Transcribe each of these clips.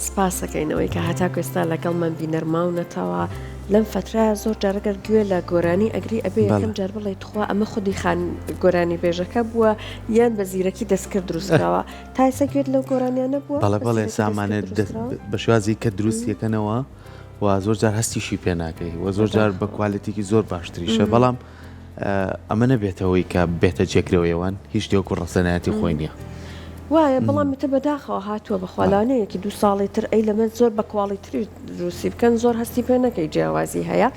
سپاسەکەینەوەی کە هەتاکو ئێستا لەگەڵمان بینەرماونەتەوە لەم فترە زۆر جارەگەر گوێ لە گۆرانی ئەگری ئەبێ یەکەم جار بڵێت خوا ئەمە خودی خان گۆرانی بێژەکە بووە یان بە زیرەکی دەستکرد دروستکراوە تا ئێستا گوێت لەو گۆرانیانە بووە بەڵێ سامانێت بە شوازی کە دروستیەکەنەوە و زۆر جار هەستیشی پێ ناکەی و زۆر جار بە کوالەتێکی زۆر باشتریشە بەڵام ئەمە نەبێتەوەی کە بێتە جێکرەوەیەوان هیچ دێوک و ڕەسەنایەتی خۆی نییە وایە بەڵام تە بەداخەوە هاتووە بە خۆلانەیەکی 2 ساڵی تر ئەی لەمە زۆر بە کواڵیتری دروستی بکەن زۆر هەستی پێ نەکەی جیاوازی هەیە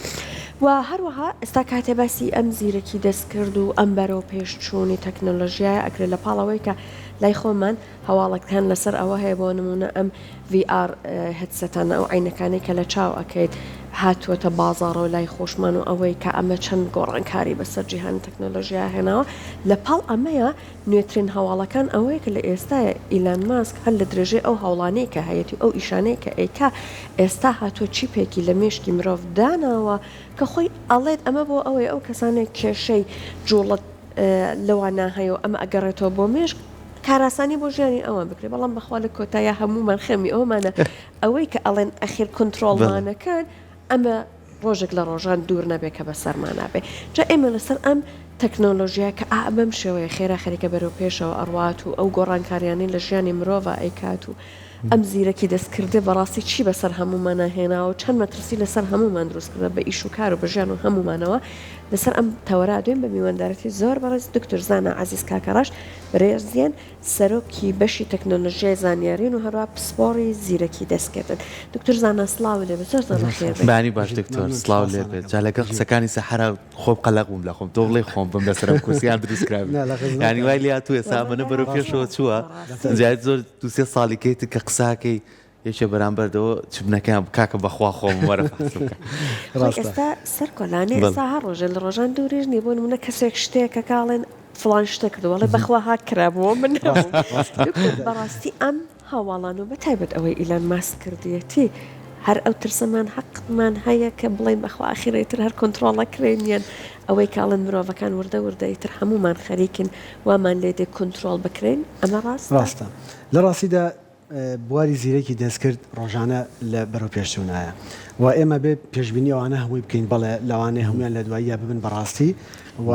و هەروەها ئێستا کاتێ باسی ئەم زیرەکی دەستکرد و ئەم بەرەو پێشچوونی تەکنۆلۆژیای ئەکرێت لە پاڵەوەی کە لای خۆمان هەواڵەکان لەسەر ئەوە هەیە بۆ نمونە ئەم VR هەدسەتانە ئەو عینەکانی کە لە چاو ئەکەیت هاتووەتە بازاڕە و لای خۆشمان و ئەوەی کە ئەمە چەند گۆڕانکاری بەسەر جیهانی تەکنۆلۆژیا هێناوە لە پاڵ ئەمەیە نوێترین هەواڵەکان ئەوەیە کە لە ئێستاە ئیلان ماسک هەر لە درێژێ ئەو هەوڵانەی کە هەیەی ئەو ئیشانەیە کە ئەیکا ئێستا هاتووە چیپێکی لە مێشکی مرۆڤ داناوە کە خۆی ئەڵێت ئەمە بۆ ئەوەی ئەو کەسانێک کێشەی جوڵەت لەوانە هەیە و ئەمە ئەگەڕێتەوە بۆ مێشک کاراسانی بۆ ژیانی ئەوان بکرێت بەڵام بەخوا لە کۆتایە هەمومان خەمی ئەومانە ئەوەی کە ئەڵێن ئەخیر کنترۆڵمانەکان ئەمە ڕۆژێک لە ڕۆژان دوور نەبێت کە بە سەرمانابێ جا ئێمە لەسەر ئەم تەکنۆلۆژیە کە ئابەم شێوەیە خێرا خەریکە بەرەو پێشەوە ئەڕوات و ئەو گۆڕانکاریانی لە ژیانی مرۆڤ ئەیکات و ئەم زیرەکی دەستکردێ بەڕاستی چی بەسەر هەمومانە هێناوە چەند مەترسی لەسەر هەمومان دروستکردە بە ئیش و کار و بەژیان و هەمومانەوە لەسەر ئەم تەوەرا دوێن بە میوەندارەتی زۆر بەڕێز دکتۆر زانا عەزیز کاکەڕاش بەڕێزیان سەرۆکی بەشی تەکنۆلۆژیای زانیاریین و هەروە پسپۆڕی زیرەکی دەستکردن دکتۆر زانا سڵاو لێ بەخێر بانی باش دکتۆر سڵاو لێ بێت جا لەگەڵ قسەکانی سەحرا خۆم قەلەق بووم لە خۆم تۆ بڵێ خۆم بم لەسەر کورسیان دروستکراوی یانی وای لێ هاتووە ئێستا بەرەو پێشەوە چووە جای زۆر 2-3 ساڵی کەیت کە قساکەی یەکێ بەرامبەردەوە چ بنەکەیان کاکە بەخوا خۆم وەرە ئێستا سەر کۆلانێ ئێستا هەر ڕۆژە لە ڕۆژان دوورێژ نیە بۆ نمونە کەسێک شتێکە کاڵێن فڵان شتە کردووەڵێ بەخوا هات کرابەوە من بەڕاستی ئەم هەواڵان و بەتایبەت ئەوەی ئیلان ماسک کردیەتی هەر ئەو ترسەمان حەقمان هەیە کە بڵێن بەخوا ئاخیرەیتر هەر کۆنتترۆڵەکرێنیان ئەوەی کاڵن مرۆڤەکان وردە وردەیتر هەمومان خەریکن وامان لێ دێ کۆنتترۆل بکرێن ئەمە ڕاستە لە ڕاستیدا بواری زیرەکی دەستکرد ڕۆژانە لە بەرەو پێشچوونایە و ئێمە بێ پێشبینی ئەوانە هەمووی بکەین بەڵێ لەوانەیە هەمویان لە دواییە ببن بەڕاستی و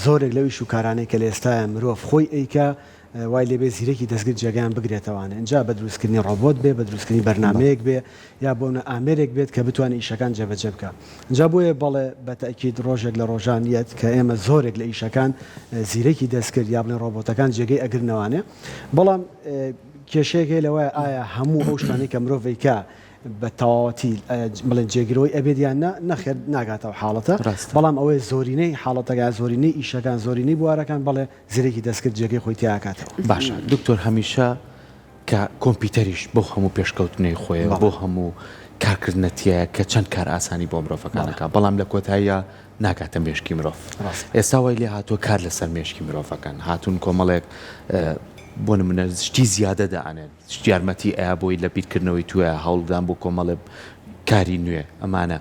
زۆرێک لەوی شوکارانەی کە لە ئێستاە مرۆڤ خۆی ئەیکە وای لێبێ زیرەکی دەستگرت جێگەیان بگرێتەوانە اینجا بە دروستکردنی ڕۆبۆت بێ بە دروستکردنی بەرنمەیەک بێ یا بۆنە ئامێرێک بێت کە بتوانێت ئیشەکان جێبەجێ بکە اینجا بۆیە بەڵێ بەتەکید ڕۆژێک لە ڕۆژانیەت کە ئێمە زۆرێک لە ئیشەکان زیرەکی دەستکرد یا بڵێن ڕۆبۆتەکان جێگەی ئەگرنەوانێ بەڵام کێشەیەکێ لەوەیە ئایا هەموو ئەو شتانەی کە مرۆڤیکە بە تەواوەتی بڵێن جێگیرەوەی ئەبێدیان نەخێر ناگاتەوە حاڵەتە بەڵام ئەوەی زۆرینەی حاڵەتەکە زۆرینەی ئیشەکان زۆرینەی بوارەکان بەڵێ زیرەکی دەستکرد جێگەی خۆی تیاکاتەوە باشە دکتۆر هەمیشە کە کۆمپیوتەریش بۆ هەموو پێشکەوتنەی خۆی بۆ هەموو کارکردنەتیە کە چەند کار ئاسانی بۆ مرۆڤەکانەکە بەڵام لە کۆتاییە ناکاتە مێشکی مرۆڤ ئێستا وای لێ هاتووە کار لەسەر مێشکی مرۆڤەکان هاتوون کۆمەڵێک بۆ نمونە شتی زیادە دەئانێت یارمەتی ئایا بۆی لە بیرکردنەوەی توە هەوڵدان بۆ کۆمەڵێ کاری نوێ ئەمانە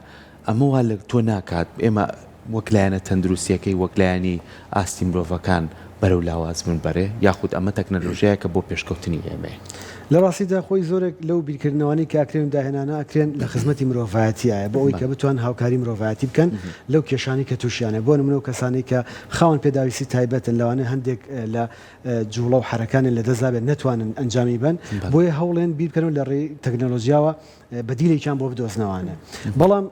ئەمەوە لە تۆ ناکات ئێمە وەکلایەنە تەندروستیەکەی وەکلایانی ئاستی مرۆڤەکان بەرەو لاواز من بەرێ یاخود ئەمە تەکنەلۆژیایە کە بۆ پێشکەوتنی ئێمە لە ڕاستیدا خۆی زۆرێک لەو بیرکردنەوەی کە ئەکرێن داهێنانە ئەکرێن لە خزمەتی مرۆڤایەتیایە بۆ ئەوی کە بتوان هاوکاری مرۆڤایەتی بکەن لەو کێشانی کە تووشیانە بۆ نمونە و کەسانی کە خاوەن پێداویستی تایبەتن لەوانەیە هەندێک لە جوڵە و حرەکانی لە دەستدابێت نەتوانن ئەنجامی بن بۆیە هەوڵێن بیرکەن لە ڕێی تەکنۆلۆژیاوە بەدیلێکیان بۆ بدۆزنەوانە بەڵام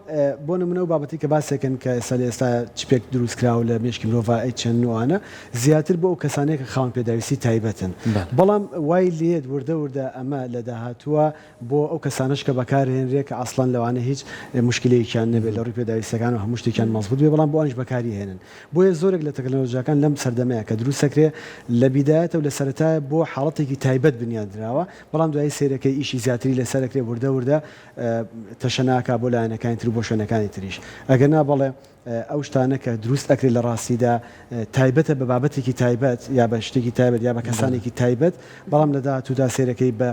بۆ نمونە و بابەتی کە باسێکن کە ئێستا لە ئێستا چپێک دروستکراوە لە مێشکی مرۆڤ چەندوانە زیاتر بۆ ئەو کەسانێک کە خاوەن پێداویستی تایبەتن بەڵام وای لێت وردە ئەمە لە داهاتووە بۆ ئەو کەسانش کە بەکارهێنرێت کە ئەسڵان لەوانە هیچ مشکلەیەکیان نەبێت لە ڕووی پێداویستەکان و هەموو شتێکیان مەزبوط بێ بەڵام بۆ ئەوانش بەکاری هێنن بۆیە زۆرێک لە تەکنۆلۆژیاکان لەم سەردەمەیە کە دروستەکرێ لە بیدایەتە و لە سەرەتایە بۆ حاڵەتێکی تایبەت بنیادراوە بەڵام دوای سێرەکەی ئیشی زیاتری لەسەرەکرێ وردە تەشەناکە بۆ لایەنەکانی تر بۆ شوێنەکانی تریش ئەگەر نا بەڵێ ئەو شتانە کە دروست ئەکرێت لە ڕاستیدا تایبەتە بە بابەتێکی تایبەت یا بە شتێکی تایبەت یا بە کەسانێکی تایبەت بەڵام لە داهاتوودا سێرەکەی بە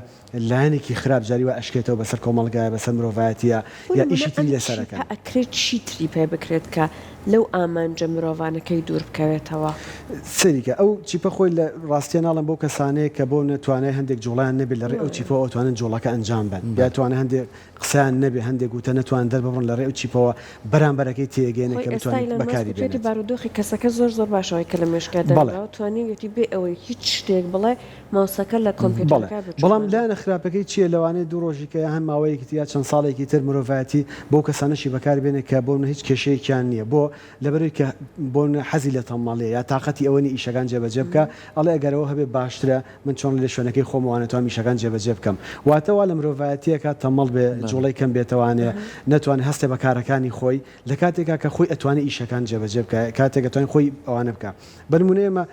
لایەنێکی خراپ جاریوە ئەشکێتەوە بەسەر کۆمەڵگایە بەسەر مرۆڤایەتیە یا ئیشی تری لەسەرەکە ئەکرێت چیتری پێ بکرێت کە لەو ئامانجە مرۆڤانەکەی دوور بکەوێتەوە. سەریکە ئەو چیپە خۆی لە ڕاستیە ناڵم بۆ کەسانەیە کە بۆ نەتوانێت هەندێک جوڵیان نەبێت لەڕێ ئەو چیپەوە ئەوتوانن جوڵەکە ئەنجام بن یا توانێت هەندێک قسەیان نەبێ هەندێک وتە نەتوان دەربڕن لەڕێ ئەو چیپەوە بەرامبەرەکەی تێگەێنە کە بتوانێت بەکاری بارودۆخی کەسەکە زۆر باشەوەی کە لە مێشکەدا توانیوێتی بێ ئەوەی هیچ شتێک بڵێ ماوسەکە لە کۆمپیوتەرەکە بەڵام لایەنە خراپەکەی چییە لەوانەیە دوو ڕۆژیکە هەم ماوەیەکی یا چەند ساڵێکی تر مرۆڤایەتی بۆ کەسانەشی بەکاربێنێت کە بۆ هیچ کێشەیەکیان نییە بۆ لەبەرەوەی کە بۆ حەزی لە تەماڵەیە یا تااقەتی ئەوەنی ئیشەکان جێبەجێ بکە ئەڵێ ئەگەرەوە هەبێ باشترە من چۆن لە شوێنەکەی خۆمەوانێتوان میشەکان جێبەجێ بکەم واتەوا لە مرۆڤایەتیەکە تەمەڵ بێ جوڵەی کەم بێتوانێ نەتوانێت هەستێ بەکارەکانی خۆی لە کاتێکا کە خۆی ئەتوانێت ئیشەکان جێبەجێ بکە کاتێک دەتوانین خۆی ئەوانە بکە بەنمونەیەمە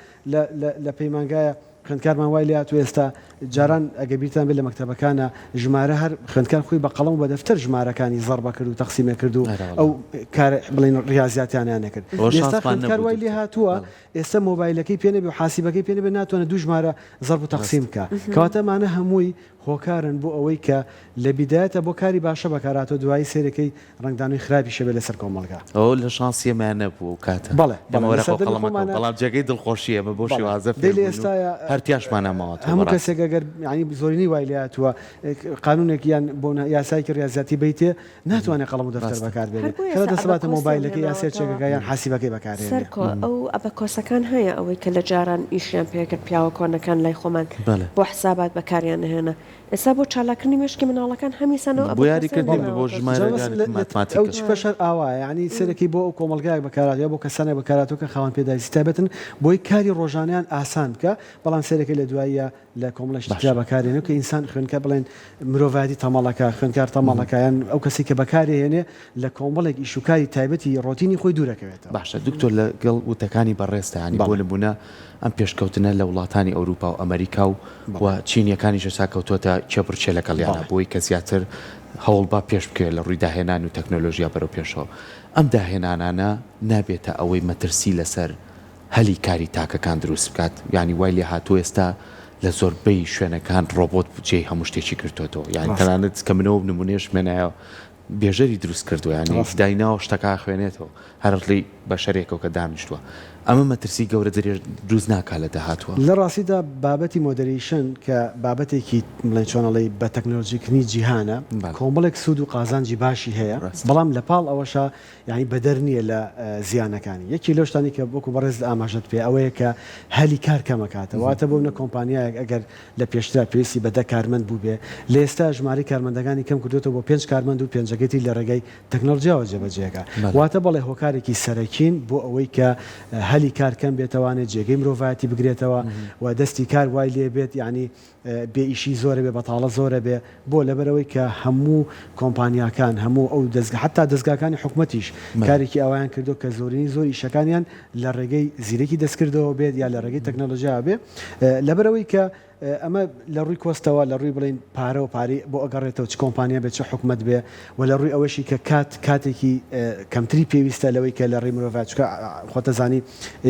لە پەیمانگایە خوێندکارمان وای لات ئێستا جاران ئەگە بیرتان بێت لە مەکتەبەکانە ژمارە هەر خوێندکار خۆی بە قەڵەم بە دەفتەر ژمارەکانی زەربە کرد و تەقسیمە کرد و ئەو کار بڵین ڕاضیاتیانیان نەکرد ئێستا خوێندکار وای لێ هاتووە ئێستا مۆبایلەکەی پێنەبێ و حاسیبەکەی پێنەبێ ناتوانێت دوو ژمارە زەرب و تەقسیم بکە کەواتەمانە هەمووی هۆکارن بۆ ئەوەی کە لە بیدایەتە بۆ کاری باشە بەکاراتەوە دوایی سێرەکەی ڕنگدانوی خراپی شەبێ لەسەر کۆمەلگا ئەو لە شانسیەمان نەبوو و کاتە بەڵام جێگەی دڵخۆشیە بە بۆ شێوازە ئێستاە هەرتیاشمانەماوە هەموو کەسێک ئەگەر ینی زۆرینی وای لاتوە قانونێکیان بۆ یاسایکی ریاضیاتی بیتێ ناتوانێت قەڵەم و دەفتەر بەکاربێنێت کە دەسەڵاتە مۆبایلەکەی یا سێرچێکەکە یان حاسیبەکەی بەکارێنێت سەرکۆ ئەو ئەبەکۆسەکان هەیە ئەوەی کە لە جاران ئیشیان پێکرد پیاوە کۆنەکان لای خۆمان بۆ حسابات بەکاریان نهێنە ئێستا بۆ چالاکردنی مشکی مناڵەکان هەمیسانەوە بۆ یاریکردنی بۆ ئەو پەشەر ئاوایە ینی سەرەکی بۆ ئەو کۆمەلگایك بەکارات یا بۆ کەسانێک بەکاراتەوە کە خاوەن پێداویستی تایبەتن بۆی کاری ڕۆژانیان ئاسان بکە بەڵام سەرەکەی لە دواییە لە کۆمەڵەشتیا بەکارێنێ کە ئینسان خوێنکە بڵێن مرۆڤایەتی تەماڵەکە خوێنکار تەماڵەکەیان ئەو کەسی کە بەکارهێنێ لە کۆمەڵێک ئیشوکاری تایبەتی ڕۆتینی خۆی دوورەکەوێتەوە باشە دکتۆر لەگەڵ وتەکانی بەڕێستە ینی بۆ نمونە ئەم پێشکەوتنە لە وڵاتانی ئەوروپا و ئەمریکا و چینیەکانی شەسا کەوتوتە چێپڕچێ لەگەڵیانە بۆی کە زیاتر هەوڵ با پێش بکەوێت لە ڕووی داهێنان و تەکنۆلۆژیا بەرەو پێشەوە ئەم داهێنانانە نابێتە ئەوەی مەترسی لەسەر هەلی کاری تاکەکان دروست بکات ینی وای لێ هاتوو ئێستا لە زۆربەی شوێنەکان ڕۆبۆت جێی هەموو شتێکی کردوێتەوە یانی تەنانەت کە منەوە نمونێش منایە بێژەری دروست کردو ینی دایناوە شتەکە خوێنێتەوە هەرڵی بە شەرێکەوە کە دانیشتووە ئەمە مەترسی گەورە درێژ دروست ناکات لە داهاتوە لە ڕاستیدا بابەتی مۆدەریشن کە بابەتێکی بڵێن چۆنەڵی بە تەکنۆلۆژیکردنی جیهانە کۆمەڵێک سوود و قازانجی باشی هەیە بەڵام لە پاڵ ئەوەشە یعنی بەدەر نییە لە زیانەکانی یەکی لەو شتانی کە بۆکو بەڕێز ئاماژەت پێ ئەوەیە کە هەلی کار کەمەکاتەوە واتە بۆ منە کۆمپانیایەک ئەگەر لە پێشترا پێویستی بە 10 کارمەند بوو بێ لە ئێستا ژماری کارمەندەکانی کەم کردوێتەوە بۆ 5 کارمەند و پێنجەکەتی لە ڕێگەی تەکنۆلۆژیاوە جێبەجێەکە واتە بەڵێ هۆکارێکی سەرەکین بۆ ئەوەی کە هەلی کار کەم بێتوانێت جێگەی مرۆڤایەتی بگرێتەوە و دەستی کار وای لێ بێت ینی بێ ئیشی زۆرە بێ بەتاڵە زۆرە بێ بۆ لەبەرەوەی کە هەموو کۆمپانیاکان هەموو ئەو حتا دەستگاکانی حکوومەتیش کارێکی ئەویان کردو کە زۆرینی زۆر ئیشەکانیان لە ڕێگەی زیرەکی دەستکردەوە بێت یا لە ڕێگەی تەکنۆلۆژیا بێ لەبەرەوەی کە ئەمە لە ڕووی کۆستەوە لە ڕووی بڵین پارە و پاری بۆ ئەگەڕێتەوە چ کۆمپانیا بێت چه حکوومەت بێ و لە ڕووی ئەوەشی کە کاتێکی کەمتری پێویستە لەوەی کە لە ڕێی مرۆڤ چکە خۆتەزانی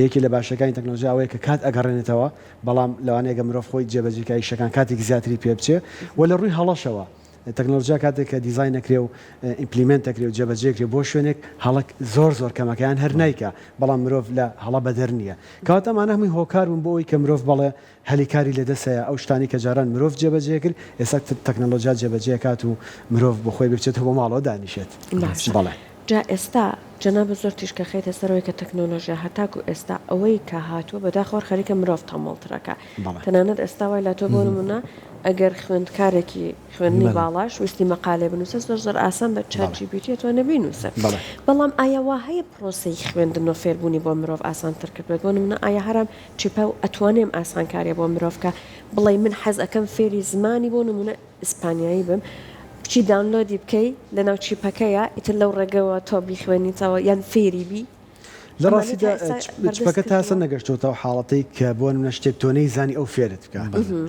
یەکی لە باشەکانی تەکنۆلۆژیا ئەوەیە کە کات ئەگەڕێنێتەوە بەڵام لەوانەیە مرۆڤ خۆی جێبەجێکایی شەکان کاتێک زیاتری پێ بچێ و لە ڕووی هەڵەشەوە تەکنۆلۆژیا کاتێک کە دیزاین نەکرێ و ئیمپلیمنتەکرێ و جێبەجێکرێ بۆ شوێنێک هەڵک زۆر کەمەکەیان هەر نایکە بەڵام مرۆڤ لە هەڵە بەدەر نییە کەواتەمانە هەمووی هۆکار بوون بۆ ئەوی کە مرۆڤ بەڵێ هەلی کاری لەدەستەیە ئەو شتانی کە جاران مرۆڤ جێبەجێ کرد ئێستا تەکنۆلۆژیا جێبەجێ کات و مرۆڤ بخۆی بچێت بۆ ماڵەوە دانیشێت بەڵێ جا ئێستا جەناب زۆر تیشکە خەیتە سەرەوەی کە تەکنۆلۆژیا هەتاکو ئێستا ئەوەی کە هاتووە بەداخۆر خەریکە مرۆڤ تەمەڵترەکە تەنانەت ئێستا وای لە تۆ بۆ نمونە ئەگەر خوێندکارێکی خوێندنی باڵاش ویستی مەقالێ بنووسە زۆر ئاسان بە ChatGPT توانە بینووسە بەڵام ئایا وا هەیە پرۆسەی خوێندن و فێربوونی بۆ مرۆڤ ئاسانتر کردێت بۆ نمونە ئایا هەرام چیپە و ئەتوانێم ئاسانکاریە بۆ مرۆڤکە بڵێ من حەز ئەەکەم فێری زمانی بۆ نمونە ئیسپانیایی بم بچی داونلۆدی بکەی لەناو چیپەکەیە ئیتر لەو ڕێگەوە تۆ بیخوێنیتەوە یان فێری بی لە ڕاستیدا چپەکە تاسە نەگەشتوتەوە حاڵەتی کە بۆ منە شتێک تۆنەی زانی ئەو فێرت بکە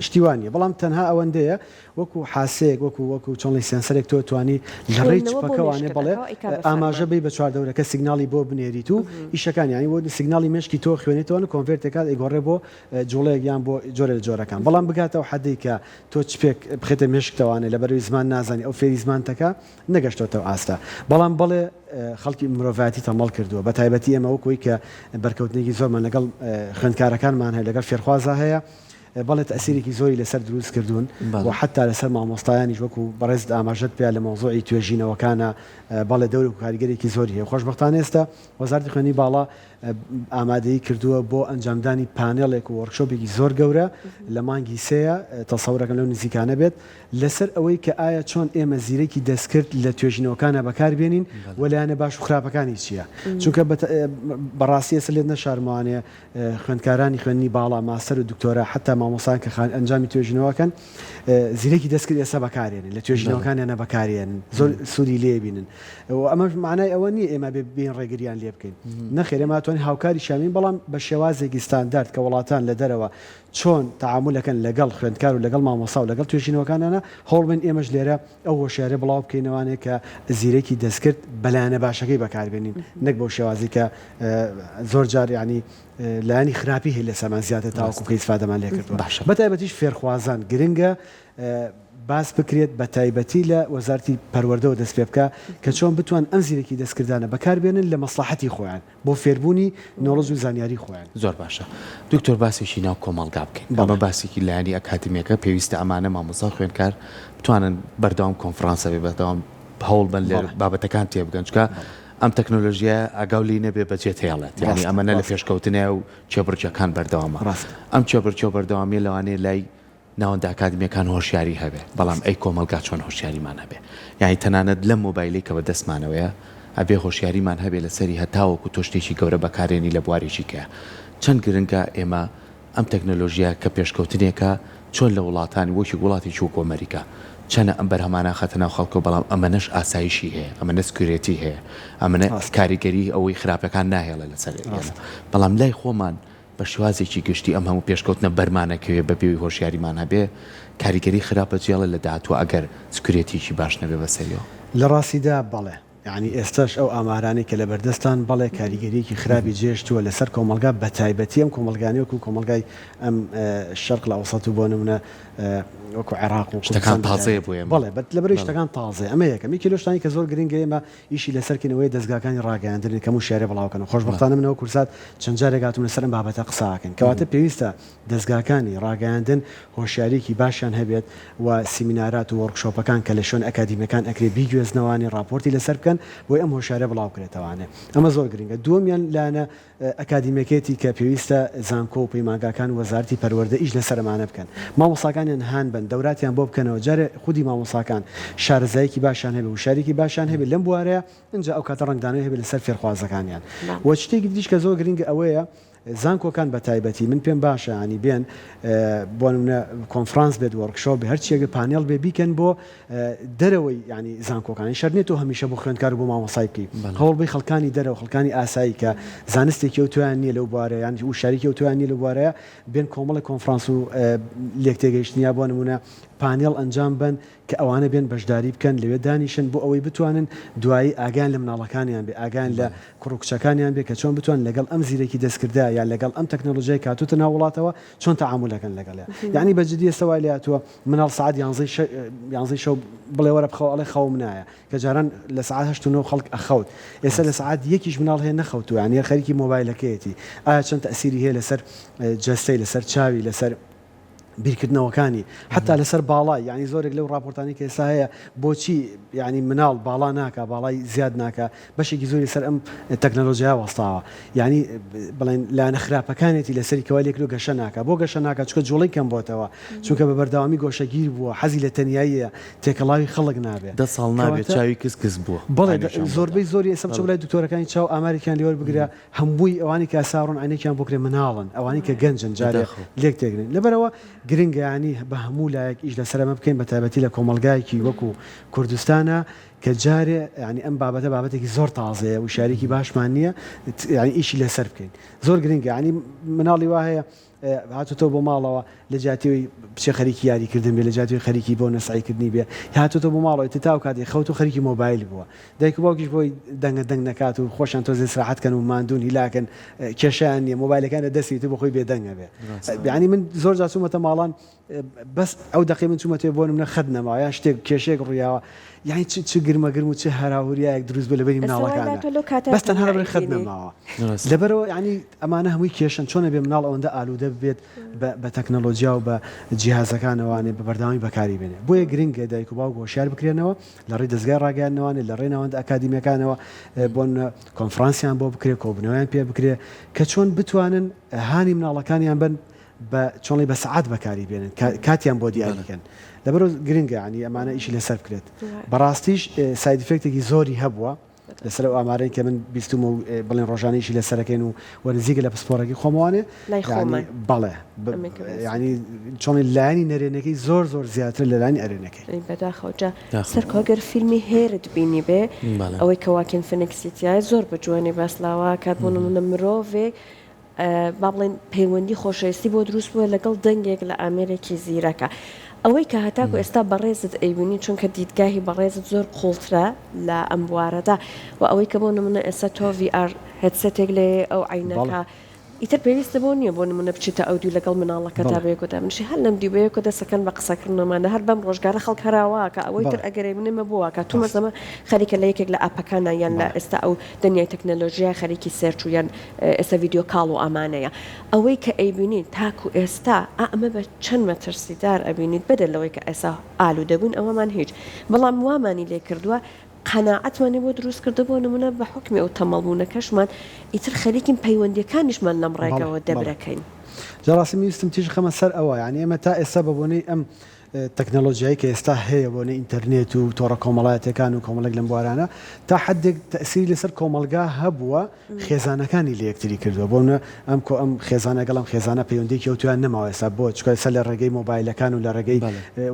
شتیوانیە بەڵام تەنها ئەوەندەیە وەکو حاسەیەک وەکو چۆنڵی سێنسەرێک تۆ توانی لە ڕێی چپەکەوانێ بڵێ ئاماژە بی بە چواردەورەکە سیگناڵی بۆ بنێریت و ئیشەکانیانی بۆ سیگناڵی مشکی تۆ خوێنێتەوە کۆنڤێرتێکات ئیگۆڕێ بۆ جوڵەیەک یان بۆ جۆرە جۆرەکان بەڵام بگاتەوە حەدی کە تۆ چپێک بخێتە مشکتەوانێ لە بەروی زمان نازانی ئەو فێری زمانتەکە نەگەشتۆتەوە ئاستا بەڵام بڵێ خەڵکی مرۆڤایەتی تەمەڵ کردووە بە تایبەتی ئێمە وەکوی کە بەرکەوتنێکی زۆرمان لەگەڵ خوێندکارەکانمان هەیە لەگەڵ فێرخوازە هەیە بەڵێ تەسیرێکی زۆری لەسەر دروست کردوون و حتا لەسەر مامۆستایانیش وەکو بەڕێز ئاماژەت پێ لە مۆزوعی توێژینەوەکانە بەڵێ دەور و کاریگەرێکی زۆری هەیە خۆشبەختانە ئێستا وەزارەتی خوێنی باڵا ئامادەی کردووە بۆ ئەنجامدانی پانێڵێک و وەرکشۆپێکی زۆر گەورە لە مانگی سەیە تەسەورەکەن لەو نزیکانە بێت لەسەر ئەوەی کە ئایا چۆن ئێمە زیرەکی دەستکرد لە توێژینەوەکانە بەکاربێنین و لایەنە باش و خراپەکانی چییە چونکە بەڕاستی ئێستا لێت نەشارمانێ خوێندکارانی خوێنی باڵا ماستەر و دکتۆرە حتا مامۆسان کە ئەنجامی توێژینەوەکان زیرەکی دەستکرد ئێستا بەکارێنن لە توێژینەوەکانیانە بەکارێنن زۆر سوودی لێ بینن ئەمە معنای ئەوە نییە ئێمە بێن ڕێگریان لێ بکەین نەخێر ئێمە توانین هاوکاری شامین بەڵام بە شێوازێکی ستاندارد کە وڵاتان لە دەرەوە چۆن تعاملەکەن لەگەڵ خوێندکار و لەگەڵ مامۆسا و لەگەڵ توێژینەوەکانانە هەوڵبن ئێمەش لێرە ئەو هۆشیارە بڵاو بکەینەوانێت کە زیرەکی دەستکرد بەلایەنە باشەکەی بەکاربێنین نەک بەو شێوازی کە زۆر جار ینی لایانی خراپی هەیە لە سەمان زیاتر تاوەکو کە ئیسفادەمان لێ کردووە بە تایبەتیش فێرخوازان گرنگە باس بکرێت بە تایبەتی لە وەزارەتی پەروەردە و دەست پێ بکە کە چۆن بتوان ئەم زیرەکی دەستکردانە بەکاربێنن لە مەسلحەتی خۆیان بۆ فێربوونی نۆڵەج و زانیاری خۆیان زۆر باشە دکتۆر باسێکی ناو کۆمەڵگا بکەین ئەمە باسێکی لایانی ئەکادمیەکە پێویستە ئەمانە مامۆستا خوێندکار بتوانن بەردەوام کۆنفرانسە بێ بەردەوام هەوڵ بن لێ بابەتەکان تێ بگەن چکە ئەم تەکنۆلۆژیە ئەگاولی نەبێ بەجێت هێڵێت یعنی ئەمەنە لە پێشکەوتنێ و چێبڕجەکان بەردەوامە ئەم چێبڕچێ و بەردەوامی لەوانەیە لای ناوەندە ئاکادمیەکان هۆشیاری هەبێ بەڵام ئەی کۆمەلگا چۆن هۆشیاریمان هەبێ یعنی تەنانەت لەم مۆبایلی کە بە دەستمانەوەیە ئەبێ هۆشیاریمان هەبێ لەسەری هەتاوەکو تۆ شتێکی گەورە بەکارێنی لە بوارێکی کە چەند گرنگە ئێمە ئەم تەکنۆلۆژیە کە پێشکەوتنێکە چۆن لە وڵاتانی وەکی وڵاتی چووک ئەمریکا چەنە ئەم بەرهەمانە خەتە ناو خەڵکە بەڵام ئەمەنەش ئاسایشی هەیە ئەمەنە سکورێتی هەیە ئەمەنە کاریگەری ئەوەی خراپەکان ناهێڵە لەسەر بەڵام لای خۆمان بە شوازێکی گشتی ئەم هەموو پێشکەوتنە بەرمانەکەوێ بە پێوی هۆشیاریمان هەبێ کاریگەری خراپە جێڵە لە داهاتوە ئەگەر سکورێتیشی باش نەبێ بەسەریەوە لە ڕاستیدا بەڵێ یعنی ئێستاش ئەو ئامارانی کە لە بەردەستان بەڵێ کاریگەریەکی خراپی جێشتووە لەسەر کۆمەلگا بە تایبەتی ئەم کۆمەلگانی وەکو کۆمەلگای ئەم شەرق لە ئەوسەط و بۆ نمونە وەکو عێراق و شتەکان تازەیە بۆ ئێمە بەڵێ لەبەرەوەی شتەکان تازە ئەمە یەکەمی کیلۆشتانی کە زۆر گرنگە ئێمە ئیشی لەسەرکردنەوەی دەستگاکانی ڕاگەیاندنی کەم و شارێ بڵاوکەن خۆشبەختانە منەوە کورسات چەند جارێک هاتوون لەسەر ئەم بابەتە قساکەن کەواتە پێویستە دەستگاکانی ڕاگەیاندن هۆشیارێکی باشیان هەبێت و سیمینارات و وەرکشۆپەکان کە لە شوێن ئەکادیمیەکان ئەکرێ بیگوێزنەوانی راپۆرتی لەسەر بکەن بۆی ئەم هۆشیارە بڵاو کرێتەوانێ ئەمە زۆر گرنگە دووەمیان لایەنە ئەکادیمیەکەتی کە پێویستە زانکۆ و پەیمانگاکان وەزارەتی پەروەردە ئیش لەسەرمانە بکەن مامۆساکانیان هان بن دەوراتیان بۆ بکەنەوە جارێ خودی مامۆساکان شارەزایەکی باشیان هەبێ و شارێکی باشیان هەبێت لەم بوارەیە اینجا ئەو کاتە ڕنگدانەوەی هەبێت لەسەر فێرخوازەکانیان وە شتێکی دیش کە زۆر گرنگە ئەوەیە زانکۆکان بە تایبەتی من پێم باشە ینی بێن بۆ نمونە کۆنفرانس بێت وەرکشۆپ هەرچیەکە پانێڵ بێ بیکەن بۆ دەرەوەی ینی زانکۆکانی شەرنێت و هەمیشە بۆ خوێندکار و بۆ مامۆسای بکەی هەوڵبەی خەڵکانی دەرەوە خەڵکانی ئاسایی کە زانستێکی ئەو تویان نییە لەو بوارەیە یان و شاریکی ئەو تویان نیە لەو بوارەیە بێن کۆمەڵی کۆنفرانس و لێک تێگەیشتنیا بۆ نمونە پانێڵ ئەنجام بن کە ئەوانە بێن بەشداری بکەن لەوێ دانیشن بۆ ئەوەی بتوانن دوایی ئاگیان لە مناڵەکانیان بێ ئاگیان لە کوڕکچەکانیان بێ کە چۆن بتوان لەگەڵ ئەم زیرەکی دەستکردا یان لەگەڵ ئەم تەکنۆلۆژیای کاتوتە ناو وڵاتەوە چۆن تەعاملەکەن لەگەڵ یعنی بەجددی ئێستا لێ هاتووە مناڵ سعات 11 شەو بڵێ وەرە بخەوە ئەڵێ خەوم نایە کە جاران لە سعات 8 خەڵک ئەخەوت ئێستا لە سعات یەکیش مناڵ هەیە نەخەوتووە یعنی خەریکی مۆبایلەکەیەتی ئایا چەند تەسیری هەیە لەسەر جەستەی لەسەر چاوی لەسەر بیرکردنەوەکانی حتا لەسەر باڵای ینی زۆرێک لەو راپۆرتانی کە ئێستا هەیە بۆچی ینی مناڵ باڵا ناکە باڵای زیاد ناکە بەشێکی زۆری سەر ئەم تەکنۆلۆژیا وەستاوە ینی بڵێن لایەنە خراپەکانێتی لەسەری کەوالێک لەو گەشە ناکە بۆ گەشە ناکە چکە جوڵی کەم بۆتەوە چونکە بە بەردەوامی گۆشەگیر بووە حەزی لە تەنیاییە تێکەڵاوی خەڵک نابێت 10 ساڵ نابێت چاوی کەس بووە بەڵێ زۆربەی زۆری ئێستا چ بڵای دکتۆرەکانی چاو ئاماریکیان لێوە بگرە هەمووی ئەوانی کە ساڕۆن عینێکیان بۆکرێ مناڵن ئەوانی کە گەنجن جارێ لێک تێگرن لەبەرەوە گرنگە ینی بە هەموو لایەک ئیش لەسەرمە بکەین بە تایبەتی لە کۆمەلگایەکی وەکو کوردستانە کە جارێ ینی ئەم بابەتێکی زۆر تازەیە و شارێکی باشمان نییە ینی ئیشی لەسەر بکەین زۆر گرنگە ینی مناڵی وا هەیە هاتوتەوە بۆ ماڵەوە لە جاتیەوەی بچێ خەریکی یاریکردن بێ لە جاتیەوەی خەریکی بۆ نەسعیکردنی بێ هاتوتەوە بۆ ماڵەوە تاو کاتی خەوت و خەریکی مۆبایل بووە دایک و باوکیش بۆی دەنگ نەکات و خۆشیان تۆزێ سراحەتکەن و ماندوون هیلاکەن کێشیان نییە مۆبایلەکانە دەستی تو بۆ خۆی بێدەنگە بێ یعنی من زۆر جا چوومەتە ماڵان بەس ئەو دەقی من چوومەتێ بۆ منە خەت نەما یان شتێک کێشێک ڕوویاوە یعنی چ گرمەگرم و چه هەراوریایەک دروست بە لەبەری مناڵەکانە بەس تەنها لەبەر خەت نەماوە لەبەرەوە ینی ئەمانە هەمووی کێشن چۆنە بێ مناڵ ئەوەندە ئالوودە بێت بە تەکنەلۆژیا و بە جیهازەکانەوانێ بە بەردەوامی بەکاری بێنێ بۆیە گرنگە دایک و باوک هۆشیار بکرێنەوە لە ڕێی دەستگای ڕاگەیاندنەوەوانێ لە ڕێی ناوەندە ئەکادیمیەکانەوە بۆن کۆنفرانسیان بۆ بکرێ کۆبنەوەیان پێ بکرێ کە چۆن بتوانن هانی مناڵەکانیان بن بە چۆنی بە سەعات بەکاری بێنن کاتیان بۆ دیاریکەن لەبەرەوە گرنگە ینی ئەمانە ئیشی لەسەر بکرێت بەڕاستیش ساید ئیفێکتێکی زۆری هەبووە لەسەر ئامارەی کە من بیستم و بڵێن ڕۆژانەیشی لەسەرەکەین و وەرزیگە لە پسپۆرەکەی خۆمەوانێ بەڵێ ینی چۆنی لایانی نەرێنەکەی زۆر زیاتر لە لایانی ئەرێنەکەی بەداخەوەجا سەرکۆگەر فیلمی هێرت بینی بێ ئەوەی کەواکن فنکسیتیای زۆر بە جوانی باسلاوە کات بۆ نمونە مرۆڤێک با بڵێن پەیوەندی خۆشەویستی بۆ دروست بووە لەگەڵ دەنگێک لە ئامێرێکی زیرەکە ئەوەی کە هەتاکو ئێستا بەڕێزت ئەیبینی چونکە دیدگاهی بەڕێزت زۆر قوڵترە لە ئەم بوارەدا و ئەوەی کە بۆ نمونە ئێستا تۆ VR هێدسەتێک لێ ئەو عینەکە ئیتر پێویستە بۆ نییە بۆ نمونە بچیتە ئەودیو لەگەڵ مناڵەکە تا بەیەکۆدا منشی هەر لەم دیبەیەکۆ دەسەکەن بە قسەکردنەمانە هەر بەم ڕۆژگارە خەڵک هەراوەکە ئەوەی تر ئەگەرێ منێمە بووەکە تو مەزەمە خەریکە لە یەکێک لە ئاپەکانە یان لە ئێستا ئەو دنیای تەکنەلۆژیای خەریکی سێرچ و یان ئێستا ڤیدیۆ کاڵ و ئەمانەیە ئەوەی کە ئەیبینین تاکو ئێستا ئەمە بە چەند مەترسیدار ئەبینیت بدە لەوەی کە ئێستا ئالوودەبوون ئەوەمان هیچ بەڵام وامانی لێ کردووە قەناعەتمانی بۆ دروست کردە بۆ نمونە بە حکمی ئەو تەمەڵبوونەکەشمان ئیتر خەریکین پەیوەندیەکانیشمان لەم ڕێگەوە دەبرەکەین جاڕاستی ویستم تیژ خەمە سەر ئەوە یعنی ئێمە تا ئێستا بە بۆنەی ئەم تەکنەلۆژیایی کە ئێستا هەیە بۆنە ئینتەرنێت و تۆڕە کۆمەڵایەتەکان و کۆمەڵێک لەم بوارانە تا حدێک تەسیری لەسەر کۆمەلگا هەبووە خێزانەکانی لە یەکتری کردووە بۆنە ئەم خێزانە گەڵم خێزانە پەیوەندێکی ئەوتویان نەماوە ئێستا بۆ چکە سەر لە ڕێگەی مۆبایلەکان و لە ڕێگەی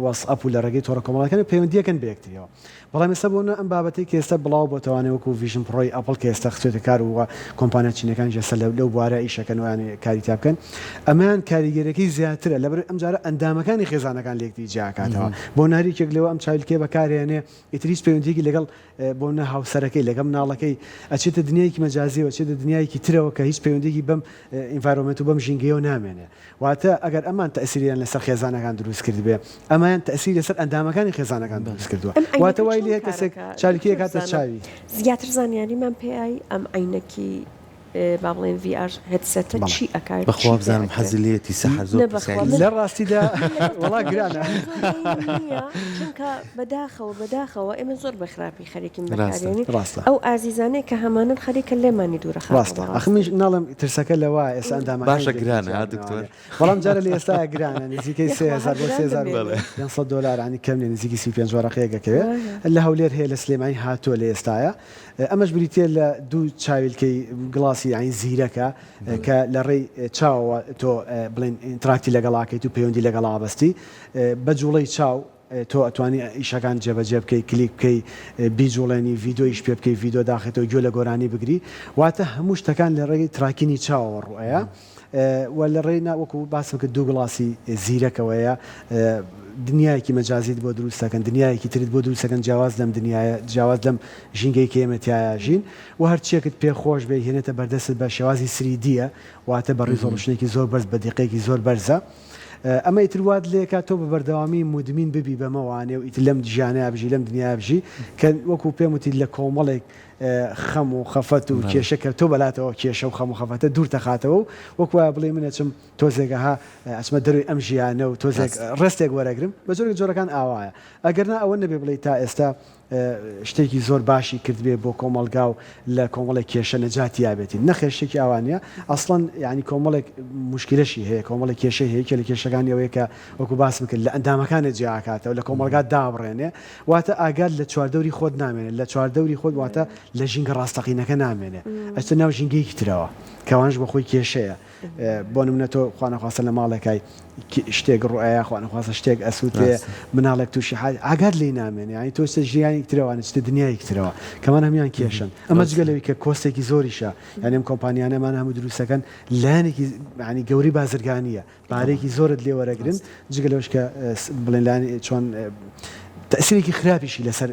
واتسئەپ و لە ڕێگەی تۆڕە کۆمەڵەکان پەیوەندیەکەن بە یەکتریەوە بەڵام ئێستا بۆنە ئەم بابەتی کە ئێستا بڵاو بۆتەوانێ وەکو ڤیژن پڕۆی ئەپڵ کە ئێستا خچێتە کار وە کۆمپانیا چینەکان جەسە لەو بوارە ئیشەکەن ویانێ کاری تا بکەن ئەمان کاریگەرەکەی زیاترە لەبەر ئەم جارە ئەندامەکانی خێزانەکان لە یەکتری جیاکاتەوە بۆ ناریکێک لەوە ئەم چاویلکێ بەکارێنێ ئیتریش پەیوەندیەکی لەگەڵ بۆ نە هاوسەرەکەی لەگەڵ مناڵەکەی ئەچێتە دنیایکی مەجازیەوە ئەچێتە دنیایکی ترەوە کە هیچ پەیوەندێکی بەم ئینڤایرۆمنت و بەم ژینگەیەوە نامێنێ واتە ئەگەر ئەمان تەسیریان لەسەر خێزانەکان دروست کرد بێ ئەمان تەسیری لەسەر ئەندامەکانی خێزانەکان دروست کردووە واتە وای لێ کەسێک چالیکەیە کاتە چاوی زیاتر زانیاریمان پێی ئەم عینەکی با بڵێن VR هێدسەتە چی ئەکات بەخوا بزانم حەزیلەتی سەحر زۆر لە ڕاستیدا وڵا گرانە چونکە بەداخەوە ئێمە زۆر بە خراپی خەریکین بەکارێنی ئەو ئازیزانەی کە هەمانن خەریکە لێمانی دوورە ڕاستە ئەخمیش ناڵم ترسەکە لەوە ئێستا ئەندامە باشە گرانە دکتۆر بەڵام جارە لە ئێستا گرانە نزیکەی 3000 بۆ 3500 دلار عنی کەم نزیکی 35 وەرەقەیەکەوێ لە هەولێر هەیە لە سلێمانی هاتووە لە ئێستاە ئەمەش بریتە لە دوو چاویلکەی گڵاسی یعنی زیرەکە کە لە ڕێی چاوەوە تۆ بڵێن ئینتراکتی لەگەڵاکەیت و پەیوەندی لەگەڵ ئابەستی بە جوڵەی چاو تۆ ئەتوانی ئیشەکان جێبەجێ بکەی کلیک بکەی بیجوڵێنی ڤیدۆیش پێ بکەی ڤیدۆ داخێتەوە گوێ لە گۆرانی بگری واتە هەموو شتەکان لە ڕێگەی تراکینی چاوەوە ڕوئەیە و لە ڕێینا وەکو باسم کرد دوو گڵاسی زیرەکەوەیە دنیایەکی مەجازیت بۆ دروستەکەن دنیایەکی ترت بۆ دروستەکەن جیاواز لەم دنیاە جیاواز لەم ژینگەی کە ئێمەتیایە ژین و هەرچیەکت پێ خۆش بێ هێنێتە بەردەست بە شێوازی سریدیە واتە بە ڕیزۆڵوشنێکی زۆر بەرز بە دیقەیەکی زۆر بەرزە ئەمە ئیتروات لێکا تۆ بە بەردەوامی مدمین ببی بەمەوانێ و ئیت لەم ژیانە بژی لەم دنیا بژی کە وەکو پێم وتی لە کۆمەڵێک خەم و خەفەت و کێشەکە تۆ بەلاتەوە کێشە و خەم و خەفەتە دوور دەخاتەوە و وەکوە بڵێ منە چم تۆزێکەها ئەچمە دەروی ئەم ژیانە و تۆزێک ڕستێک وەرەگرم بە زۆرێک جۆرەکان ئاوایە ئەگەرنا ئەوە نەبێ بڵێ تا ئێستا شتێکی زۆر باشی کردبێ بۆ کۆمەلگا و لە کۆمەڵێک کێشە نەجاتی یابێتی نەخێشتێکی ئەوانە ئەسڵەن ینی کۆمەڵێک مشکلەشی هەیە کۆمەڵێک کێشەی هەیە کە لە کێشەکانی ئەوەیە کە وەکو باسم کرد لە ئەندامەکانە جیاکاتەوە لە کۆمەلگا دابڕێنێ واتە ئاگات لە چواردەوری خۆت نامێنێ لە چواردەوری خۆت واتە لە ژینگە ڕاستەقینەکە نامێنێ ئەچتە ناو ژینگەیەکی ترەوە کەوانش بە خۆی کێشەیە بۆ نمونە تۆ خوانەخواستە لە ماڵێکای شتێک ڕۆیە خوانەخواستە شتێک ئەسووتێ مناڵێک تووشی ئاگات لێ نامێنێ ینی تۆ ژیانی ترەوانە چتە دنیایەکی ترەوە کەمان هەمیان کێشن ئەمە جگەلەوەی کە کۆستێکی زۆریشە یعنی ئەم کۆمپانیانەمان هەموو دروستەکەن لایەنێکی ینی گەوری بازرگانیە پارێکی زۆرت لێ وەرەگرن جگەلەوەش کە بڵێن لایەن چۆن تەسیرێکی خراپیشی لەسەر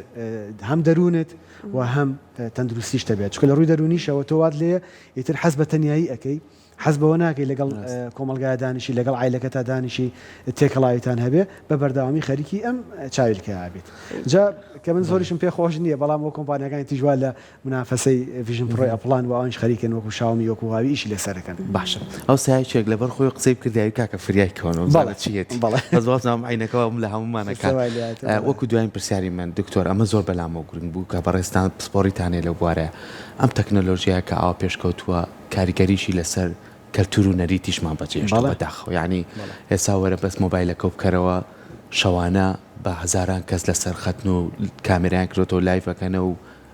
هەم دەروونت و هەم تەندروستیش دەبێت چکە لە ڕووی دەرونیشەوە تۆ وات لێ ئیتر حەز بە تەنیایی ئەەکەی حەز بەوە ناکەی لەگەڵ کۆمەلگای دانیشی لەگەڵ عیلەکەتا دانیشی تێکەڵاویتان هەبێ بە بەردەوامی خەریکی ئەم چاویلکە بێت جا کە من زۆریشم پێخۆش نییە بەڵام ئەو کۆمپانیەکانی تیژوا لە منافەسەی ڤیژن پڕۆی ئەپڵان و ئەوانش خەریکن وەکو شاومی وەکو هاوی ئیشی لەسەرەکەن باشە ئەو سایەکێک لەبەر خۆی قسەی کردیاوی کاکە فریای کۆنەوە چیەتی بەزوازنام عینەکەەوە لە هەمومانەکە وەکو دوایین پرسیاری من دکتۆر ئەمە زۆر بەلامە گرنگ بوو کە بەڕێستان پسپۆریتانێ لەو بوارە ئەم تەکنەلۆژیە کە ئاوا پێشکەوتووە کاریگەریشی لەسەر کەلتور و نەریتیشمان بەجێش بەداخەوە یعنی ئێستا وەرە بەس مۆبایلەکە بکەرەوە شەوانە بە هەزاران کەس لەسەر خەتن و کامێرایان کرێتەوە لایڤەکەنە و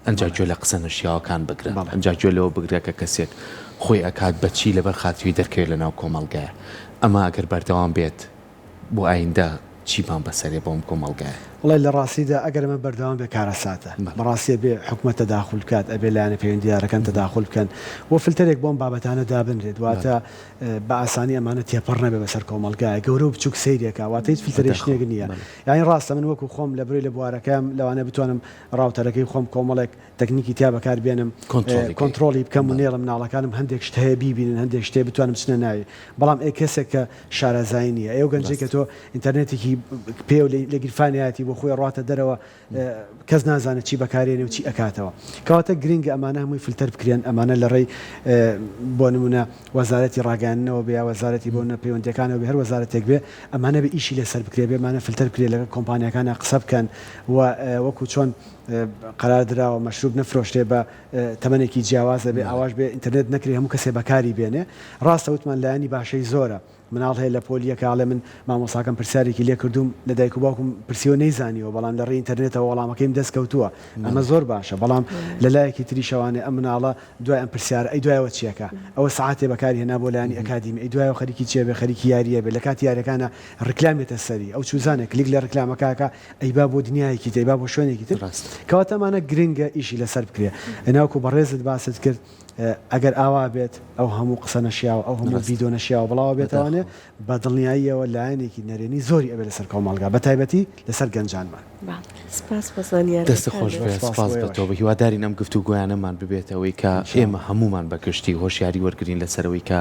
ئەنجا گوێ لە قسە نەشیاوەکان بگرە ئەنجا گوێ لەوە بگرە کە کەسێک خۆی ئەکات بەچی لەبەر خاتوی دەرکەوێت لە ناو کۆمەڵگایە ئەمە ئەگەر بەردەوام بێت بۆ ئایندە چیمان بەسەرێ بۆم کۆمەڵگایە وڵی لە ڕاستیدا ئەگەر ئەمە بەردەوام بێ کارەساتە بەڕاستیە بێ حکوومەت تەداخل بکات ئەبێ لایەنە پەیوەندیدارەکان تەداخل بکەن بۆ فلترێک بۆم بابەتانە دابنرێت واتە بە ئاسانی ئەمانە تێپەڕ نەبێ بەسەر کۆمەڵگایە گەورە و بچووک سەیرێکە واتە هیچ فلترێشنێک نییە یانی ڕاستە من وەکو خۆم لە بڕی لە بوارەکەم لەوانە بتوانم ڕاوتەرەکەی خۆم کۆمەڵێک تەکنیکی تیا بەکار بێنم کۆنتترۆلی بکەم و نێڵم ناڵەکانم هەندێک شت هەیە بیبینن هەندێک شتێ بتوانم بچنە ناوی بەڵام کەسێک کە شارەزای نییە ئێوە گەنجێک کە تۆ ئینتەرنێتێکی پێ و لە گیرفانیاتی بۆ خۆی ڕاتە دەرەوە کەس نازانێت چی بەکارێنێ و چی ئەکاتەوە کەواتە گرنگە ئەمانە هەمووی فلتەر بکرێن ئەمانە لە ڕێی بۆ نمونە وەزارەتی ڕاگەاندنەوە بێ وەزارەتی بۆ پەیوەندیەکانەوە بێ هەر وەزارەتێک بێ ئەمانە بە ئیشی لەسەر بکرێ بێمانە فلتەر بکرێت لەگەڵ کۆمپانیەکانە قسە بکەن و وەکو چۆن قەراردراوە مەشروب نەفرۆشتێ بە تەمەنێکی جیاوازە بێ ئاواش بێ ئینتەرنێت نەکرێ هەموو کەسێ بەکاری بێنێ ڕاستە وتمان لایەنی باشەی زۆرە مناڵ هەیە لە پۆلیەکەڵێ من مامۆساکەم پرسیارێکی لێ کردوم لە دایک و باوکم پرسیۆ نەیزانیەوە بەڵام لە ڕێی ئینتەرنێتەوە وەڵامەکەیم دەستکەوتووە ئەمە زۆر باشە بەڵام لەلایەکی تری شەوانێ ئەم مناڵە دوای ئەم پرسیارە ئەی دوایەوە چیەکە ئەوە سعاتێ بەکاری هێنا بۆ لایەنی ئەکادیمی ئەی دوایەوە خەریکی چێ بێ خەریکی یاریە بێ لە کاتی یاریەکانە ڕکلامێتە سەری ئەو چوزانێک کلیک لە ڕکلامەکەکە ئەی با بۆ دنیایەکی تر ئەی با بۆ شوێنێکی تر کەواتەمانە گرنگە ئیشی لەسەر بکرێ ئەناوکو بەڕێزت باست کرد ئەگەر ئاوا بێت ئەو هەموو قسە نەشیاوە ئەو هەموو ڤیدۆ نەشیاوە بڵاوە بێتوانێ بە دڵنیاییەوە لایەنێکی نەرێنی زۆری ئەبێ لەسەر کۆمەڵگا بە تایبەتی لەسەر گەنجانمان دەست خۆش سپاس بەتەوە هیوادارین ئەم گفتوگویانەمان ببێتەوەی کە ئێمە هەمومان بەگشتی هۆشیاری وەرگرین لەسەرەوەی کە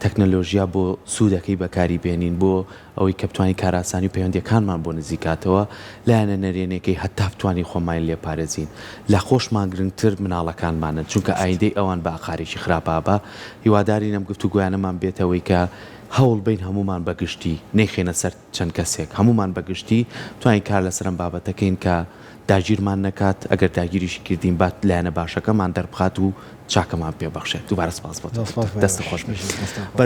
تەکنەلۆژیا بۆ سوودەکەی بەکاری بێنین بۆ ئەوەی کە بتوانین کاراسانی و پەیوەندیەکانمان بۆ نزیکاتەوە لایەنە نەرێنێکی هەتا بتوانین خۆمان لێپارێزین لە خۆشمان گرنگتر مناڵەکانمانن چونکە ئایندەی ئەوان بە ئاخارێکی خراپە هیوادارین ئەم گفتوگویانەمان بێتەوەی کە هەوڵ بین هەمومان بەگشتی نەیخێنە سەر چەند کەسێک هەمومان بەگشتی توانین کار لەسەرم بابەتەکەین کە داگیرمان نەکات ئەگەر داگیریشی کردین بات لایەنە باشەکەمان دەربخات و چاکەمان پێبەخشێت دووبارە سپاس بۆ دەست خۆش